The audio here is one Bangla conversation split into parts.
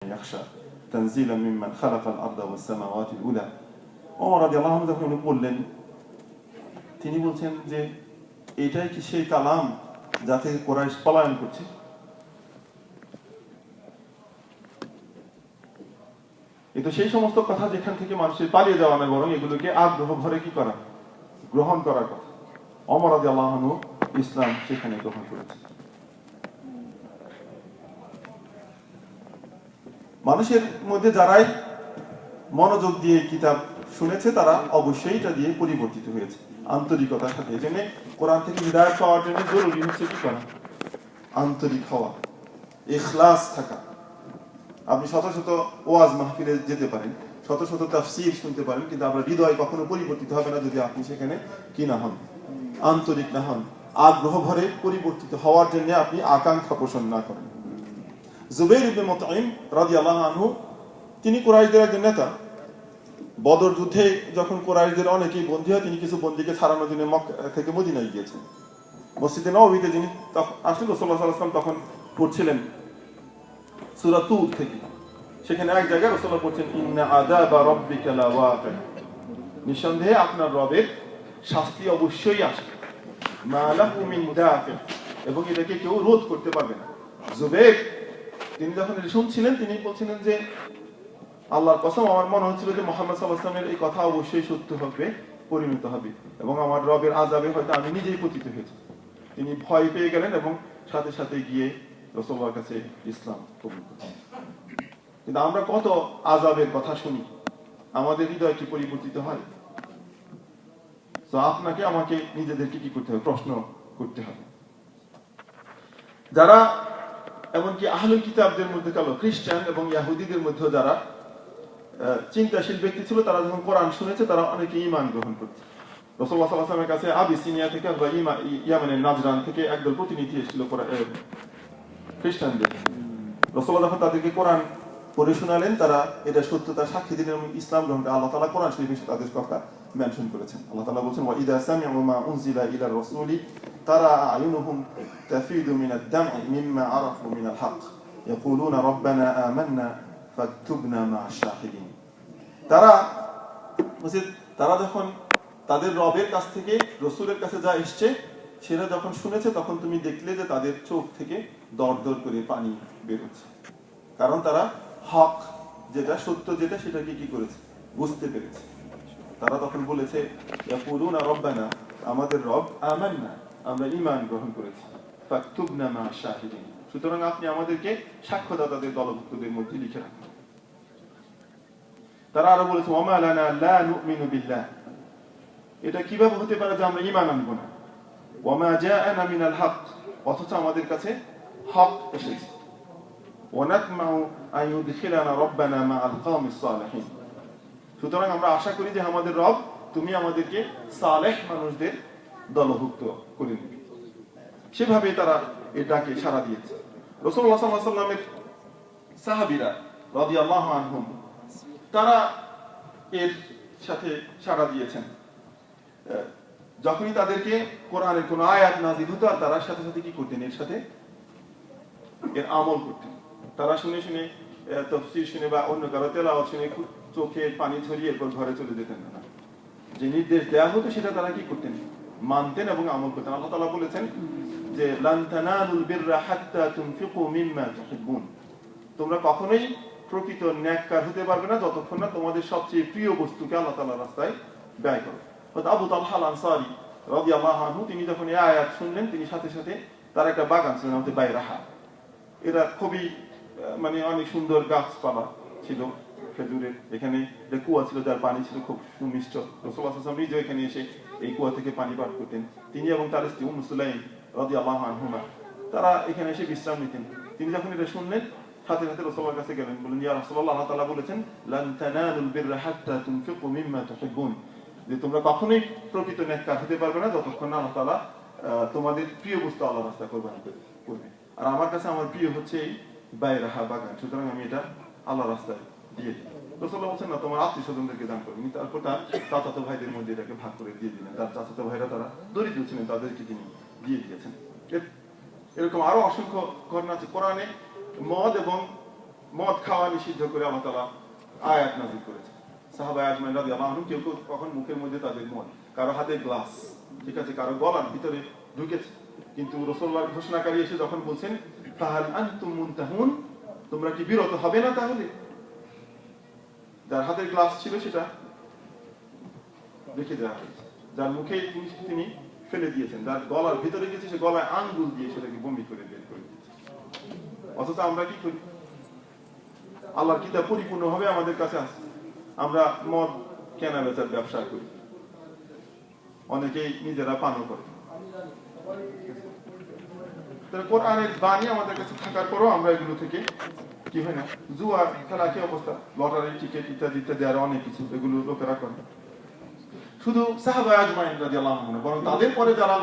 يخشى تنزيلا ممن خلق الأرض والسماوات الأولى ওমর রাদিয়াল্লাহু আনহু যখন বললেন তিনি বলছেন যে এটাই কি সেই কালাম যাতে কুরাইশ পলায়ন করছে। কিন্তু সেই সমস্ত কথা যেখান থেকে মানুষের পালিয়ে যাওয়া না, বরং এগুলোকে আগ্রহ ভরে কি করা, গ্রহণ করার কথা। ওমর রাদিয়াল্লাহু আনহু ইসলাম সেখানে গ্রহণ করেছে। মানুষের মধ্যে যারাই মনোযোগ দিয়ে কিতাব শুনেছে তারা অবশ্যই এটা দিয়ে পরিবর্তিত হয়েছে আন্তরিকতার সাথে। এজন্য কোরআন থেকে হিদায়াত পাওয়ার জন্য জরুরি হচ্ছে কি করা, আন্তরিক হওয়া, ইখলাস থাকা। আপনি শত শত ওয়াজ মাহফিলে যেতে পারেন, শত শত তাফসীর শুনতে পারেন, কিন্তু আপনার হৃদয় কখনো পরিবর্তিত হবে না যদি আপনি সেখানে কি না হন, আন্তরিক না হন, আগ্রহ ভরে পরিবর্তিত হওয়ার জন্য আপনি আকাঙ্ক্ষা পোষণ না করেন। জুবাইর ইবনে মুতঈম রাদিয়াল্লাহু আনহু তিনি কুরাইশদের একজন নেতা। বদর যুদ্ধে যখন কুরাইশদের অনেকেই বন্দী হয়, তিনি কিছু বন্দীকে ছাড়ানোর জন্য মক্কা থেকে মদিনায় গিয়েছেন। মসজিদে নববীতে যিনি আসলে রাসূলুল্লাহ সাল্লাল্লাহু আলাইহি ওয়াসাল্লাম তখন পড়ছিলেন সূরা তুর থেকে। সেখানে এক জায়গায় রাসূলুল্লাহ পড়ছেন ইন্না আযাবা রাব্বিকা লাওয়াকি, নিঃসন্দেহে আপনার রবের শাস্তি অবশ্যই আসবে, মা লাহু মিন দাফি, এবং এটাকে কেউ রোধ করতে পারবে না। জুবাইর তিনি যখন এটা শুনছিলেন তিনি বলছিলেন যে আল্লাহর কসম, আমার মনে হচ্ছিল যে মুহাম্মদ সাল্লাল্লাহু আলাইহি ওয়াসাল্লামের এই কথা অবশ্যই সত্য হবে, পরিণত হবে, এবং আমার রবের আযাবে হয়তো আমি নিজেই পতিত হয়েছি। তিনি ভয় পেয়ে গেলেন এবং সাথে সাথে গিয়ে রাসূলুল্লাহর কাছে ইসলাম কবুল করলেন। কিন্তু আমরা কত আযাবের কথা শুনি, আমাদের হৃদয় কি পরিবর্তিত হয়? তো আপনাকে আমাকে নিজেদেরকে কি করতে হবে, প্রশ্ন করতে হবে। যারা এমনকি আহলুল কিতাবদের মধ্যে কালো খ্রিস্টান এবং ইহুদিদের মধ্যে যারা চিন্তাশীল ব্যক্তি ছিল, তারা যখন কোরআন শুনেছে তারা অনেকে ঈমান গ্রহণ করছে। রাসূলুল্লাহ সাল্লাল্লাহু আলাইহি ওয়াসাল্লামের কাছে আবিসিনিয়া থেকে বা ইয়ামানের নাজরান থেকে একদল প্রতিনিধি এসেছিল খ্রিস্টানদের। রাসূলুল্লাহ যখন তাদেরকে কোরআন পড়ে শোনালেন, তারা এটা সত্যতার সাক্ষী দিলেন এবং ইসলাম গ্রহণ করে। আল্লাহ তাআলা কোরআন শরীফে তাদের কথা মেনশন করেছেন। আল্লাহ তাআলা বলেছেন ওয়া ইযা সামি'ু মা উনজিলা ইলার রাসূলি তারা আ'য়ুনুহুম তাফিদু মিনাদ দাম'i মিম্মা আরাফু মিনাল হক ইয়াকুলুনা রাব্বানা আমান্না ফাকতুবনা মা'আশ শাহিদিন। তারা যখন তাদের রবের কাছ থেকে রাসূলের কাছে যা এসেছে সেটা যখন শুনেছে, তখন তুমি দেখলে যে তাদের চোখ থেকে দরদর করে পানি বের হচ্ছে, কারণ তারা হক যেটা, সত্য যেটা, সেটাকে কি করেছে, বুঝতে পেরেছে। তারা তখন বলেছে ইয়াকুলুনা রাব্বানা, আমাদের রব, আমান্না, আমরা ঈমান গ্রহণ করেছি, ফাকতুবনা মা'আশ শাহিদিন, সুতরাং আপনি আমাদেরকে সাক্ষ্যদাতাদের দলভুক্তদের মধ্যে লিখে রাখুন। তারা আরো বলেছে ওয়া মা লানা লা নু'মিনু বিল্লাহ, এটা কিভাবে হতে পারে যে আমরা ঈমান আনবো না, ওয়া মা জাআনা মিনাল হক, অথচ আমাদের কাছে হক এসেছে, ওয়া নাতমাউ আন ইউদখিলানা রাব্বানা মা'আল কওমিস সালিহিন, সুতরাং আমরা আশা করি যে আমাদের রব তুমি আমাদেরকে সালেহ মানুষদের দলভুক্ত করে নিবে। সেভাবে তারা এটাকে সাড়া দিয়েছে। রাসূলুল্লাহ সাল্লাল্লাহু আলাইহি ওয়াসাল্লামের সাহাবীরা রাদিয়াল্লাহু আনহুম তারা এর সাথে সাড়া দিয়েছেন। যখনই তাদেরকে কোরআনের কোন আয়াত নাযিল হতো, আর তারা সাথে সাথে কি করতেন, এর সাথে এর আমল করতেন। তারা শুনে শুনে তাফসীর শুনে বা অন্য কারো তেলাওয়াত শুনে চোখে পানি ঝরিয়ে এরপর ঘরে চলে যেতেন না। যে নির্দেশ দেওয়া হতো সেটা তারা কি করতেন, মানতেন এবং আমল করতেন। আল্লাহ তাআলা বলেছেন যে লান তানালুল বিররা হাত্তা তুনফিকু মিম্মা তুহিব্বুন, তোমরা কখনোই প্রকৃত নেককার হতে পারবে না যতক্ষণ না তোমাদের সবচেয়ে প্রিয় বস্তুকে আল্লাহ তাআলার রাস্তায় ব্যয় করো। আবু তালহা আল আনসারী রাদিয়াল্লাহু আনহু তিনি যখন এই আয়াত শুনলেন, তিনি সাথে সাথে তার একটা বাগান ছিল নাম বাইরাহা, এটা খুবই অনেক সুন্দর গাছপালা ছিল খেজুরের, এখানে একটা কুয়া ছিল যার পানি ছিল খুব সুমিষ্ট। রাসূলুল্লাহ সাল্লাল্লাহু আলাইহি ওয়াসাল্লাম নিজে এখানে এসে এই কুয়া থেকে পানি পান করতেন। তিনি এবং তার স্ত্রী উম্মু সুলাইম রাদিয়াল্লাহু আনহুমা তারা এখানে এসে বিশ্রাম নিতেন। তিনি যখন এটা শুনলেন, সাথে সাথে রাসূলুল্লাহর কাছে গেলেন, বললেন ইয়া রাসূলুল্লাহ, আল্লাহ তাআলা বলেছেন লান তানালুল বিররা হাত্তা তুনফিকু মিম্মা তুহিব্বুন, যে তোমরা কখনোই প্রকৃত নেককার হতে পারবে না যতক্ষণ না আল্লাহ তাআলা তোমাদের প্রিয় বস্তু আল্লাহর রাস্তায় কুরবানি করবে। আর আমার কাছে আমার প্রিয় হচ্ছে এই বাইরাহা বাগান, সুতরাং আমি এটা আল্লাহর রাস্তায় দিয়ে দিই। রাসূলুল্লাহ বলেন না, তোমার আত্মীয় স্বজনদেরকে দান করো। তারপর তার চাচাতো ভাইদের মধ্যে এটাকে ভাগ করে দিয়ে দিলেন। তার চাচাতো ভাইরা তারা দরিদ্র ছিলেন, তাদেরকে তিনি দিয়ে দিয়েছেন। এরকম আরো অসংখ্য ঘটনা আছে কোরআনে। মদ এবং মদ খাওয়া নিষিদ্ধ করে আল্লাহ তাআলা আয়াত নাযিল করেছে। সাহাবা আজমাইন রাদিয়াল্লাহু আনহু কেউ কেউ তখন মুখের মধ্যে তাদের মদ, কারো হাতে গ্লাস, ঠিক আছে, কারো গলার ভিতরে ঢুকেছে। কিন্তু রাসূলুল্লাহ ঘোষণাকারী এসে যখন বলছেন ফাহাল আনতুম মুনতাহুন, তোমরা কি বিরত হবে না? তাহলে যার হাতের গ্লাস ছিল সেটা রেখে দেওয়া হয়েছে, যার মুখে তিনি ফেলে দিয়েছেন, যার গলার ভিতরে গেছে সে গলায় আঙ্গুল দিয়ে সেটাকে বমি করে বের করে দিয়েছে। অথচ আমরা কি করি? আল্লাহর কিতাব পরিপূর্ণভাবে আমাদের কাছে আছে, আমরা মদ কেনা বেচার ব্যবসা করি, অনেকেই নিজেরা পানও করে। কোরআনের বাণী আমাদের কাছে থাকার পরও আমরা এগুলো থেকে কি হয় না, জুয়া খেলা, কি অবস্থা, লটারি টিকিট ইত্যাদি ইত্যাদি আরো অনেক কিছু, এগুলো লোকেরা করে। শুধু সাহাবা আজমাইন রাদিয়াল্লাহু আনহু না, বরং তাদের পরে যারা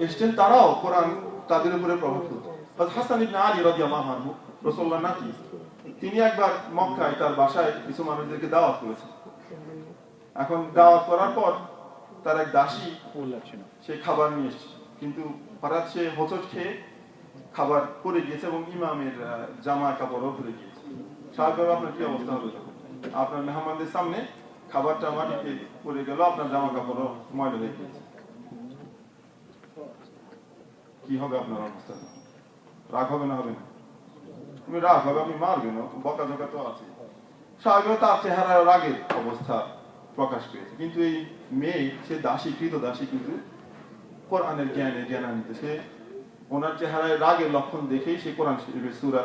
এসেছেন তারাও কোরআন তাদের উপরে প্রভাব ফেলতো। হাসান ইবনে আলী রাদিয়াল্লাহু আনহু রাসূলুল্লাহ নাতি, তিনি একবার মক্কায় তার বাসায় কিছু মানুষদেরকে দাওয়াত করেছেন। এখন দাওয়াত করার পর তার এক দাসী সে খাবার নিয়ে এসেছে, কিন্তু হঠাৎ সে হোঁচট খেয়ে খাবার পড়ে গিয়েছে এবং ইমামের জামা কাপড়ও পড়ে গিয়েছে। স্বাভাবিকভাবে আপনার কি অবস্থা হবে? যখন আপনার মেহমানদের সামনে খাবারটা মাটিতে পড়ে গেল, আপনার জামা কাপড়ও ময়লা হয়ে গিয়েছে, কি হবে আপনার অবস্থা? রাগ হবে না? হবে না? তুমি রাগ হবে, আপনি মারবেন, বকা ঝকা তো আছে। স্বাভাবিকভাবে তার চেহারায় রাগের অবস্থা প্রকাশ পেয়েছে। কিন্তু এই মেয়ে, সে দাসী, কৃত দাসী, কিন্তু কোরআনের জ্ঞানান্বিত। সে ওনার চেহারায় রাগের লক্ষণ দেখেই সে কোরআন শরীফের সূরা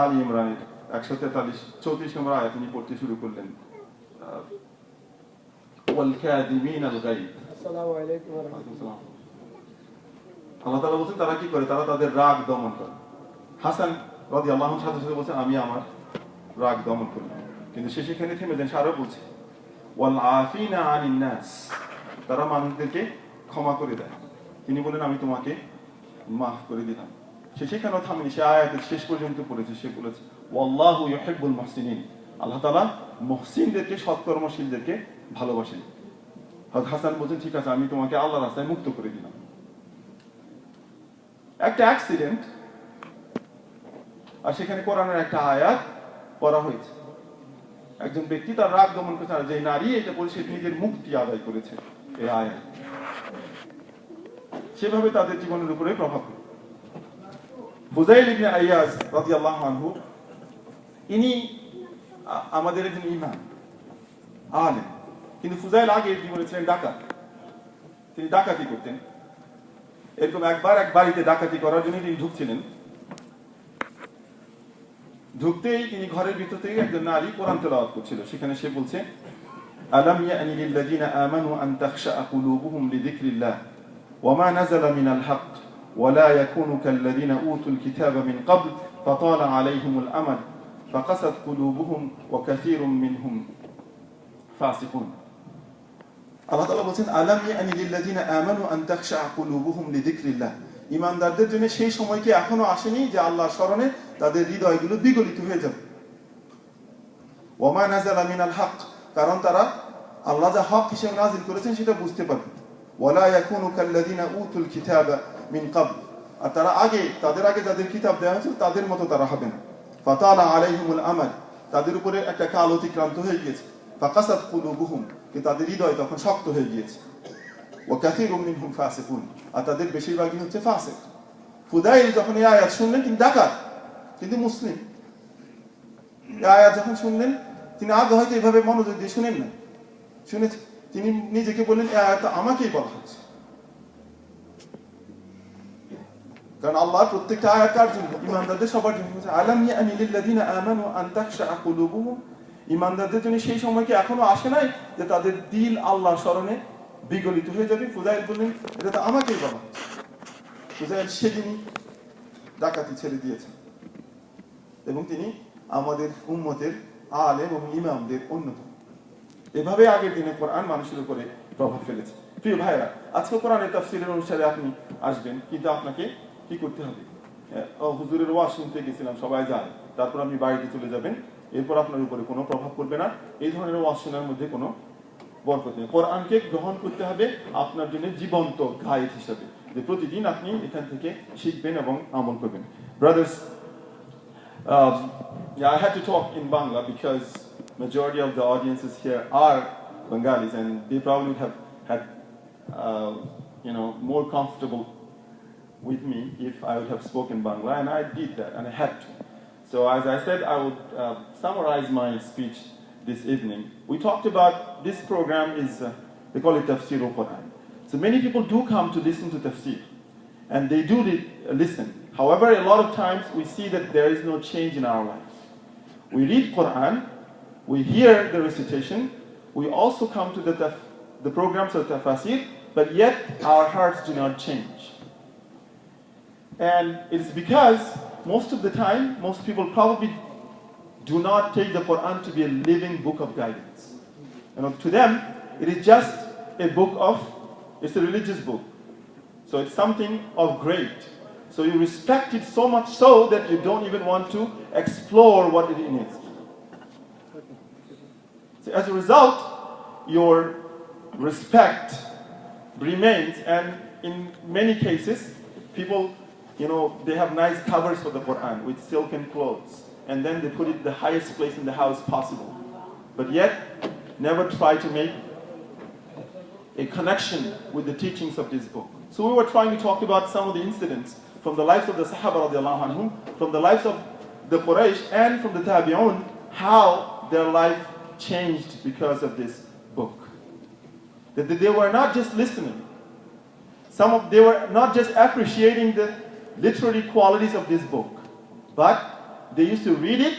আলী ইমরানের 143 নম্বর আয়াত তিনি পড়তে শুরু করলেন। ওয়াল কাযিমিনাল গায়ব। আসসালামু আলাইকুম ওয়া রাহমাতুল্লাহ। আল্লাহ তাআলা বলেন তারা কি করে? তারা তাদের রাগ দমন করে। হাসান রাদিয়াল্লাহু আনহু সাথে সাথে বলেন আমি আমার রাগ দমন করি। কিন্তু সে সেখানে থেমে দেন, আরো বলছে ওয়াল আফিনা আনিন নাস, তারা মানুষদেরকে ক্ষমা করে দেয়। তিনি বলেন আমি তোমাকে মাফ করে দিলাম। সে সেখানেও থামেনি, সে আয়াতের শেষ পর্যন্ত পড়েছে। সে বলেছে ওয়াল্লাহু ইউহিব্বুল মুহসিনিন, আল্লাহ তাআলা মুহসিনদেরকে, সৎকর্মশীলদেরকে ভালোবাসেন। হযরত হাসান বলেন ঠিক আছে, আমি তোমাকে আল্লাহর রাস্তায় মুক্ত করে দিলাম। একটা অ্যাক্সিডেন্ট, আর সেখানে কোরআনের একটা আয়াত পড়া হয়েছে। একজন ব্যক্তি তার রাগ দমন করেছে, আর যে নারী এটা বলে সে নিজের মুক্তি আদায় করেছে এই আয়াত, সেভাবে তাদের জীবনের উপরে প্রভাব পড়ে। ফুযাইল ইবনে আইয়াজ রাদিয়াল্লাহু আনহু, ইনি আমাদের একজন ইমাম আলেম, কিন্তু ফুযাইল আগে জীবনে ছিলেন ডাকাত, তিনি ডাকাতি করতেন। এরকম একবার এক বাড়িতে ডাকাতি করার জন্য তিনি ঢুকছিলেন। ঢুকতেই তিনি ঘরের ভিতর থেকে একজন নারী কোরআন তেলাওয়াত করছিল। সেখানে সে বলছে আলাম ইয়ানি লিল্লাযিনা আমানু আন তাখশা কুলুবুহুম লিযিকরিল্লাহ ওয়া মা নাযালা মিনাল হক ওয়া লা ইয়াকুনু কাল্লাযিনা উতুল কিতাবা মিন ক্বাবল ফাতালা আলাইহিমুল আমাদ ফাকাসাত কুলুবুহুম ওয়া কাসীরুম মিনহুম ফাসিকুন। আল্লাহ তাআলা বলেন আলাম ইয়ানি লিল্লাযিনা আমানু আন তাখশা কুলুবুহুম লিযিকরিল্লাহ, ঈমানদারদের জন্য সেই সময় কি এখনো আসেনি যে আল্লাহর স্মরণে তাদের হৃদয়গুলো বিগলিত হয়ে যাবে। ওয়া মা নাযালা মিনাল হক, কারণ তারা আল্লাহ যা হক হিসেবে নাযিল করেছেন সেটা বুঝতে পারবে। ওয়া লা ইয়াকুনু কাল্লাযিনা উতুল কিতাবা মিন ক্বাবল, আর তারা আগে, তাদের আগে যাদের কিতাব দেওয়া হয়েছিল তাদের মতো তারা হবে না। ফাতালা আলাইহিমুল আমাদ, তাদের উপরে একটা কাল অতিক্রান্ত হয়ে গিয়েছে। ফাকাসাত কুলুবুহুম, কি তাদের হৃদয় তখন শক্ত হয়ে গিয়েছে। ওয়া কাসীরুম মিনহুম ফাসিকুন, আর তাদের বেশিরভাগই হচ্ছে ফাসিক। ফুযাইল যখন এই আয়াত শুনলেন, তিনি ডাকাত কিন্তু মুসলিম, এই আয়াত যখন শুনলেন তিনি আগে হয়তো এভাবে মনোযোগ দিয়ে শুনেন না, শুনে তিনি নিজেকে বললেন এই আয়াত আমাকেই বলা হচ্ছে। কারণ আল্লাহর প্রত্যেকটা আয়াত কার জন্য? ঈমানদারদের সবার জন্য। আলাম ইয়ানি লিল্লাযিনা আমানু আন তাখশা কুলুবুহুম, ঈমানদারদের জন্য সেই সময় কি এখনো আসে নাই যে তাদের দিল আল্লাহর স্মরণে বিগলিত হয়ে যাবে? ফুযাইল বললেন এটা তো আমাকেই বলা হচ্ছে। ফুযাইল সেদিনই ডাকাতি ছেড়ে দিয়েছেন এবং তিনি আমাদের উম্মতের আলেম এবং ইমামদের অন্যতম। এভাবে আগের দিনে কোরআন মানুষের উপরে প্রভাব ফেলেছে। প্রিয় ভাইরা, আজকে কোরআনের তাফসীরের অনুসারে আপনি আসবেন, কিন্তু আপনাকে কি করতে হবে? হুজুরের ওয়াজ শুনতে গেছিলাম, সবাই যায়, তারপর আপনি বাড়িতে চলে যাবেন, এরপর আপনার উপরে কোনো প্রভাব পড়বে না। এই ধরনের ওয়াজ শোনার মধ্যে কোনো বরকত নেই। কোরআনকে গ্রহণ করতে হবে আপনার জন্য জীবন্ত গাইড হিসেবে, যে প্রতিদিন আপনি এখান থেকে শিখবেন এবং আমল করবেন। Brothers, Yeah, I had to talk in Bangla because majority of the audiences here are Bengalis, and they probably would have had, more comfortable with me if I would have spoken Bangla, and I did that, and I had to. So as I said, I would summarize my speech this evening. We talked about this program is, they call it Tafsir Koran. So many people do come to listen to Tafsir, and they do listen. However, a lot of times we see that there is no change in our life. We read Quran, we hear the recitation, we also come to the programs of Tafsir, but yet our hearts do not change. And it's because most of the time, most people probably do not take the Quran to be a living book of guidance. To them, it is just a book it's a religious book. So it's something of great. So you respect it so much so that you don't even want to explore what it is. So as a result, your respect remains, and in many cases, people, they have nice covers for the Quran with silken clothes, and then they put it the highest place in the house possible. But yet, never try to make a connection with the teachings of this book. So we were trying to talk about some of the incidents from the lives of the Sahaba radiallahu anhum, from the lives of the Quraysh, and from the Tabi'un, how their life changed because of this book. That they were not just listening. They were not just appreciating the literary qualities of this book, but they used to read it,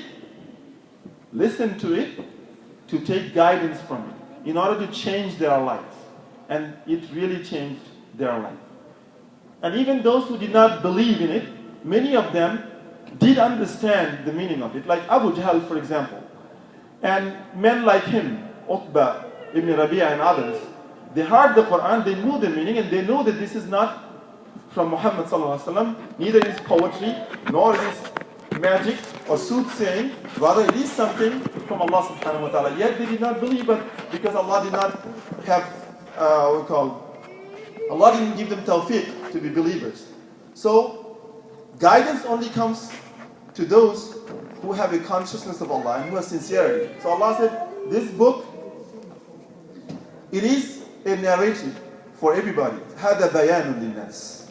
listen to it, to take guidance from it, in order to change their life. And it really changed their life. And even those who did not believe in it, many of them did understand the meaning of it. Like Abu Jahl, for example. And men like him, Uqba, Ibn Rabi'a and others, they heard the Quran, they knew the meaning, and they know that this is not from Muhammad sallallahu alaihi wasallam, neither is poetry, nor is magic or soothsaying, rather it is something from Allah subhanahu wa ta'ala. Yet they did not believe it because Allah did not have, Allah didn't give them tawfiq to be believers. So, guidance only comes to those who have a consciousness of Allah and who have sincerity. So Allah said, this book, it is a narrative for everybody. هذا بيان للناس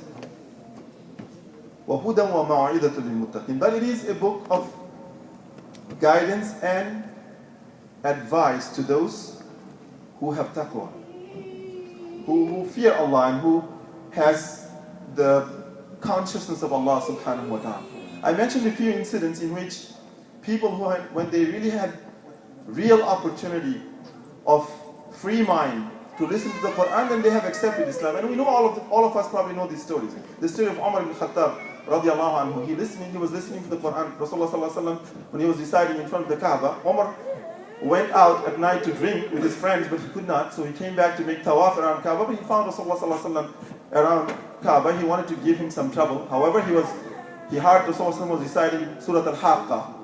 وهدى وموعظة للمتقين. But it is a book of guidance and advice to those who have taqwa, who fear Allah and who has the consciousness of Allah subhanahu wa ta'ala. I mentioned a few incidents in which people when they really had real opportunity of free mind to listen to the Quran, then they have accepted Islam. And we know all of us probably know these stories. The story of Umar ibn Khattab radiallahu anhu. He was listening to the Quran. Rasulullah sallallahu alaihi wasallam, when he was reciting in front of the Kaaba, Umar went out at night to drink with his friends, but he could not. So he came back to make tawaf around Kaaba, but he found Rasulullah sallallahu alaihi wasallam around Kaaba. He wanted to give him some trouble. However, he heard Rasulullah was reciting Surah Al-Haqqa,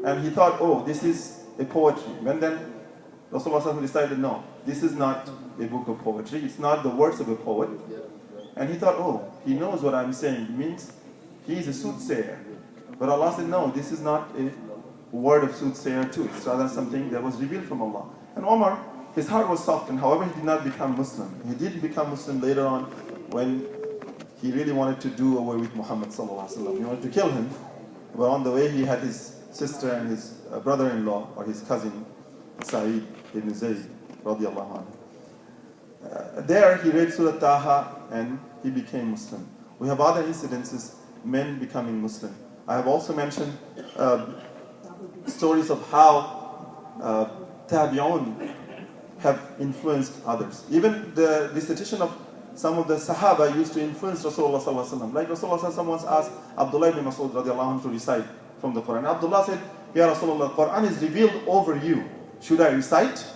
and he thought, oh, this is a poetry. And then Rasulullah decided, no, this is not a book of poetry. It's not the words of a poet. And he thought, oh, he knows what I'm saying. It means he is a soothsayer. But Allah said, no, this is not a word of soothsayer too. It's rather something that was revealed from Allah. And Omar, his heart was softened. However, he did not become Muslim. He did become Muslim later on when he really wanted to do away with Muhammad sallallahu alaihi wasallam. He wanted to kill him. But on the way, he had his sister and his brother-in-law, or his cousin, Sa'id ibn Zayd, radiallahu anhu. There, he read Surah Taha, and he became Muslim. We have other incidences, men becoming Muslim. I have also mentioned stories of how Tabi'un have influenced others. Even the recitation of some of the Sahaba used to influence Rasulullah sallallahu alaihi wasallam. Like Rasulullah sallallahu alaihi wasallam once asked Abdullah ibn Mas'ud radiallahu anhu to recite from the Quran. Abdullah said, Ya Rasulullah, Quran is revealed over you. Should I recite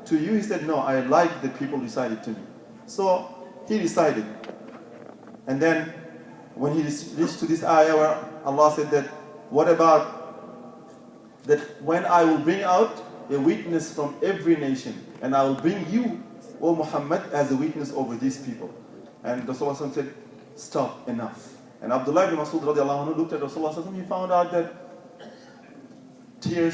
to you? He said, no, I like that people recite it to me. So he recited. And then when he reached to this ayah where Allah said that, what about that when I will bring out a witness from every nation, and I will bring you, O Muhammad, as a witness over these people. And Rasulullah said, stop, enough. And Abdullah ibn Mas'ud radiallahu anhu looked at Rasulullah, he found out that tears